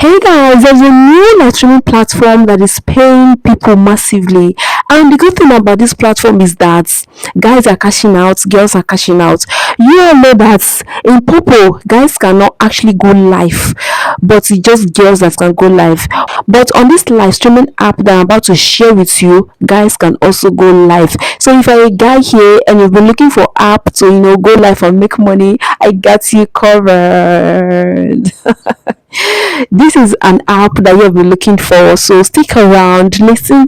Hey guys, there's a new live streaming platform that is paying people massively. And the good thing about this platform is that guys are cashing out, girls are cashing out. You all know that in Popo, guys cannot actually go live, but it's just girls that can go live. But on this live streaming app that I'm about to share with you, guys can also go live. So if you're a guy here and you've been looking for app to go live and make money, I got you covered. This is an app that you have been looking for, so stick around, listen,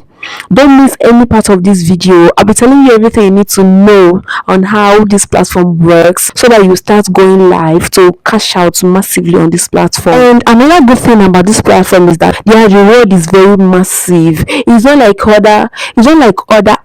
don't miss any part of this video. I'll be telling you everything you need to know on how this platform works so that you start going live to cash out massively on this platform. And another good thing about this platform is that their reward is very massive. It's not like other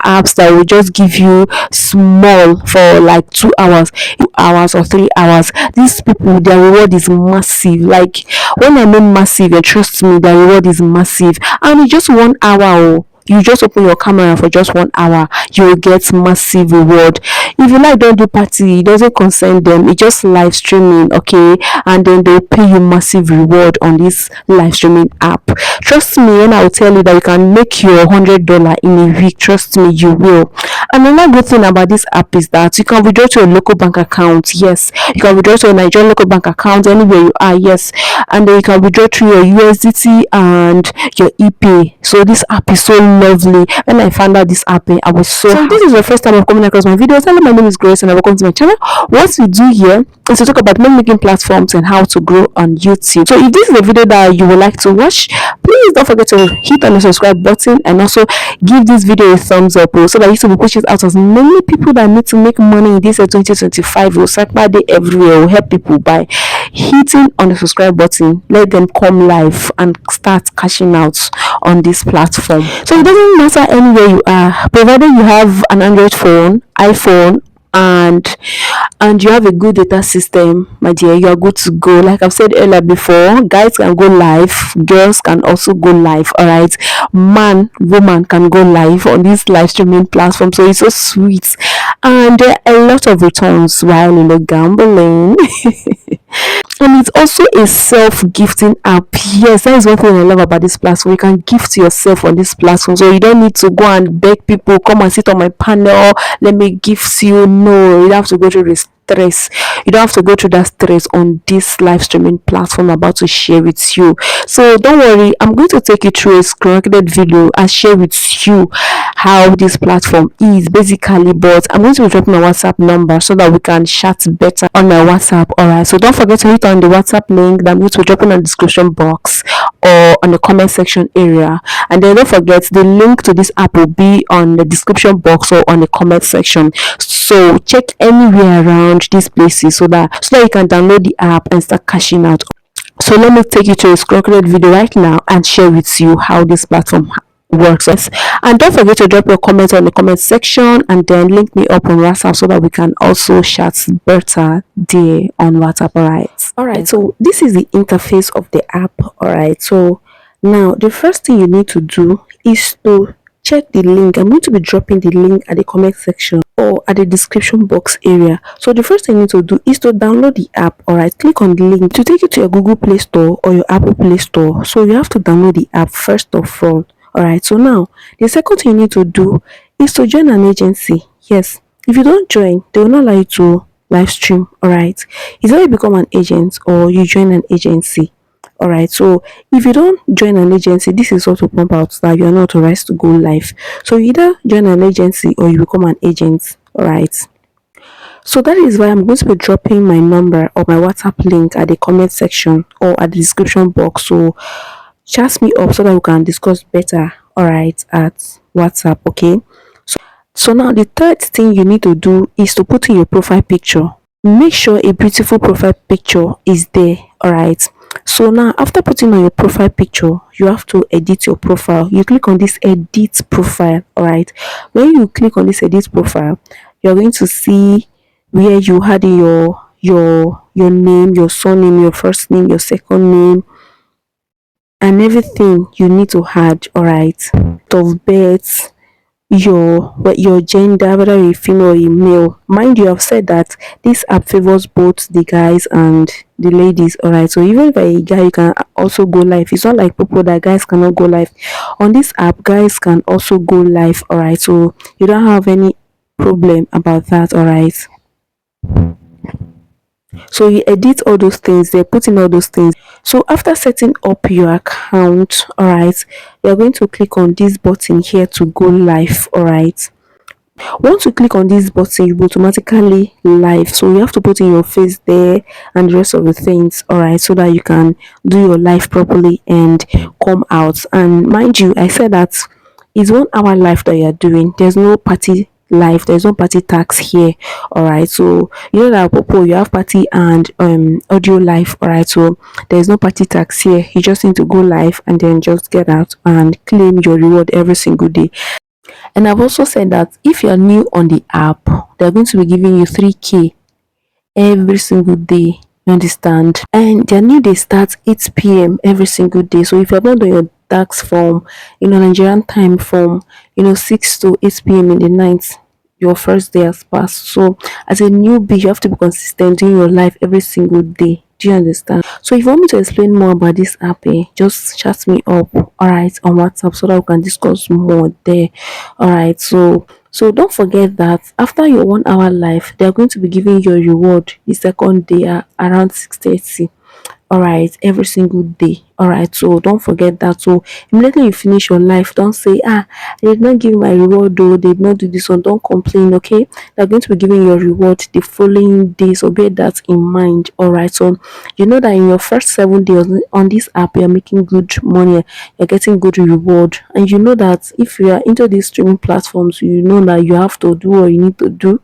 apps that will just give you small for like 2 hours, 2 hours or 3 hours. These people, their reward is massive. Like when I mean massive, and trust me, their reward is massive. And it's just 1 hour. Oh, you just open your camera for just 1 hour, you will get massive reward. If you like, don't do party, it doesn't concern them, it's just live streaming, okay? And then they'll pay you massive reward on this live streaming app. Trust me when I will tell you that you can make your $100 in a week. Trust me, you will. Another good thing about this app is that you can withdraw to your local bank account. Yes, you can withdraw to your Nigerian local bank account anywhere you are. Yes, and then you can withdraw through your USDT and your ePay. So this app is so lovely. When I found out this app, I was so if this is your first time of coming across my videos, hello, my name is Grace and welcome to my channel. What we do here is to talk about money making platforms and how to grow on YouTube. So if this is a video that you would like to watch, please don't forget to hit on the subscribe button and also give this video a thumbs up, so that YouTube will push it out as many people that need to make money in this 2025. We'll Saturday everywhere. We'll help people by hitting on the subscribe button. Let them come live and start cashing out on this platform. So it doesn't matter anywhere you are, provided you have an Android phone, iPhone, and you have a good data system, my dear, you are good to go. Like I've said earlier before, guys can go live, girls can also go live. All right, man, woman can go live on this live streaming platform. So it's so sweet, and there are a lot of returns while gambling. And it's also a self-gifting app. Yes, that is one thing I love about this platform. You can gift yourself on this platform, so you don't need to go and beg people, come and sit on my panel, let me gift you. No, you don't have to go through this stress. You don't have to go through that stress on this live streaming platform I'm about to share with you. So don't worry, I'm going to take you through a screencasted video and share with you how this platform is basically. But I'm going to be dropping my WhatsApp number so that we can chat better on my WhatsApp. All right, so don't forget to hit on the WhatsApp link that I'm going to be dropping in the description box or on the comment section area. And then don't forget, the link to this app will be on the description box or on the comment section. So check anywhere around these places so that you can download the app and start cashing out. So let me take you to a screencasted video right now and share with you how this platform works. And don't forget to drop your comments on the comment section and then link me up on WhatsApp so that we can also chat better there on WhatsApp. All right, so this is the interface of the app. All right, so now the first thing you need to do is to check the link. I'm going to be dropping the link at the comment section or at the description box area. So the first thing you need to do is to download the app. All right, click on the link to take you to your Google Play Store or your Apple Play Store. So you have to download the app first of all. All right, so now the second thing you need to do is to join an agency. Yes, if you don't join, they will not allow you to live stream. All right, it's either you become an agent or you join an agency. All right, so if you don't join an agency, this is what will pump out that you are not authorized to go live. So you either join an agency or you become an agent. All right, so that is why I'm going to be dropping my number or my WhatsApp link at the comment section or at the description box. So chat me up so that we can discuss better. All right, at WhatsApp. Okay, so now the third thing you need to do is to put in your profile picture. Make sure a beautiful profile picture is there. All right, so now after putting on your profile picture, you have to edit your profile. You click on this edit profile. All right, when you click on this edit profile, you're going to see where you had your name, your surname, your first name, your second name, and everything you need to add. All right, of birth, your gender, whether you're female or a male. Mind you, I've said that this app favors both the guys and the ladies. All right, so even if a guy, you can also go live. It's not like people that guys cannot go live on this app. Guys can also go live. All right, so you don't have any problem about that. All right, so you edit all those things, they put in all those things. So after setting up your account, all right, you're going to click on this button here to go live. All right, once you click on this button, you will automatically live, so you have to put in your face there and the rest of the things, all right, so that you can do your live properly and come out. And mind you, I said that it's 1 hour live that you're doing. There's no party live, there's no party tax here. All right, so you know that people, you have party and audio live. All right, so there's no party tax here. You just need to go live and then just get out and claim your reward every single day. And I've also said that if you're new on the app, they're going to be giving you 3K every single day. You understand? And their new day starts 8 p.m. every single day. So if you have not done your tax from, Nigerian time from, 6 to 8 p.m. in the night, your first day has passed. So as a newbie, you have to be consistent in your life every single day. Do you understand? So if you want me to explain more about this app, just chat me up, all right, on WhatsApp, so that we can discuss more there. All right, so don't forget that after your 1 hour live, they are going to be giving you a reward the second day around 6:30. All right, every single day. All right, so don't forget that. So immediately you finish your life, don't say, they did not give my reward, though they did not do this one. Don't complain, okay? They're going to be giving your reward the following day, so bear that in mind. All right, so you know that in your first 7 days on this app, you're making good money, you're getting good reward, and you know that if you are into these streaming platforms, you know that you have to do what you need to do.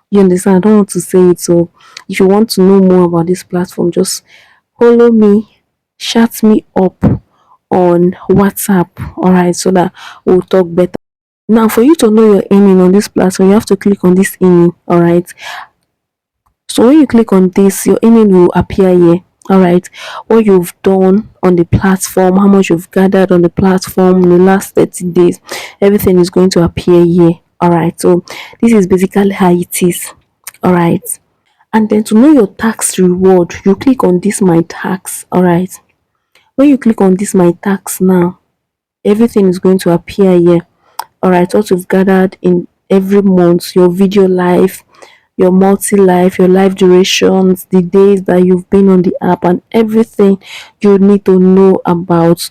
You understand? I don't want to say it. So if you want to know more about this platform, just follow me, chat me up on WhatsApp, all right, so that we'll talk better. Now, for you to know your earning on this platform, you have to click on this earning, all right. So when you click on this, your earning will appear here. All right, what you've done on the platform, how much you've gathered on the platform in the last 30 days, everything is going to appear here. All right, so this is basically how it is. All right, and then to know your tax reward, you click on this my tax. All right, when you click on this my tax now, everything is going to appear here. All right, what you've gathered in every month, your video live, your multi life, your live durations, the days that you've been on the app, and everything you need to know about,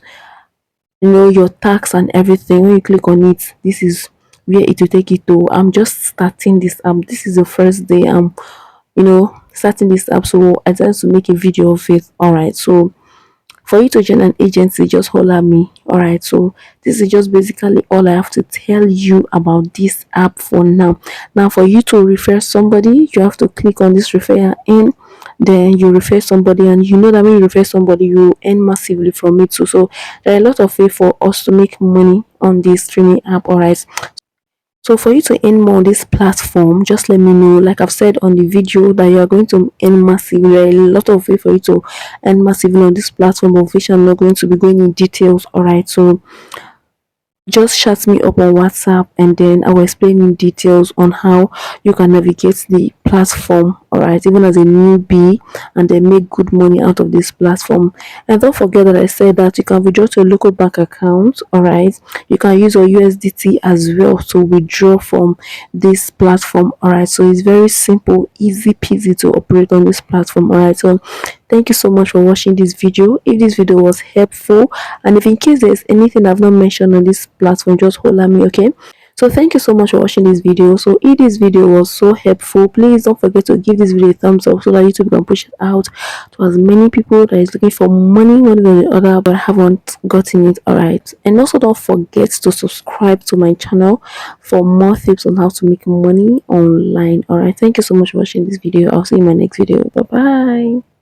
your tax and everything. When you click on it, this is where it will take you to. I'm just starting this app. This is the first day I'm, starting this app, so I decided to make a video of it. All right, so for you to join an agency, just holler me. All right, so this is just basically all I have to tell you about this app for now. Now, for you to refer somebody, you have to click on this refer in, then you refer somebody, and you know that when you refer somebody, you earn massively from it too. So there are a lot of way for us to make money on this streaming app. All right, so for you to earn more on this platform, just let me know. Like I've said on the video, that you are going to earn massively. There are a lot of way for you to earn massively on this platform, of which I'm not going to be going in details. All right, so just chat me up on WhatsApp, and then I will explain in details on how you can navigate the platform, all right, even as a newbie, and then make good money out of this platform. And don't forget that I said that you can withdraw to a local bank account, all right. You can use your USDT as well to withdraw from this platform, all right. So it's very simple, easy peasy to operate on this platform, all right. So thank you so much for watching this video. If this video was helpful, and if in case there's anything I've not mentioned on this platform, just holler me, okay? So thank you so much for watching this video. So if this video was so helpful, please don't forget to give this video a thumbs up, so that YouTube can push it out to as many people that is looking for money one way or the other but haven't gotten it. All right, and also don't forget to subscribe to my channel for more tips on how to make money online. All right, thank you so much for watching this video. I'll see you in my next video. Bye bye.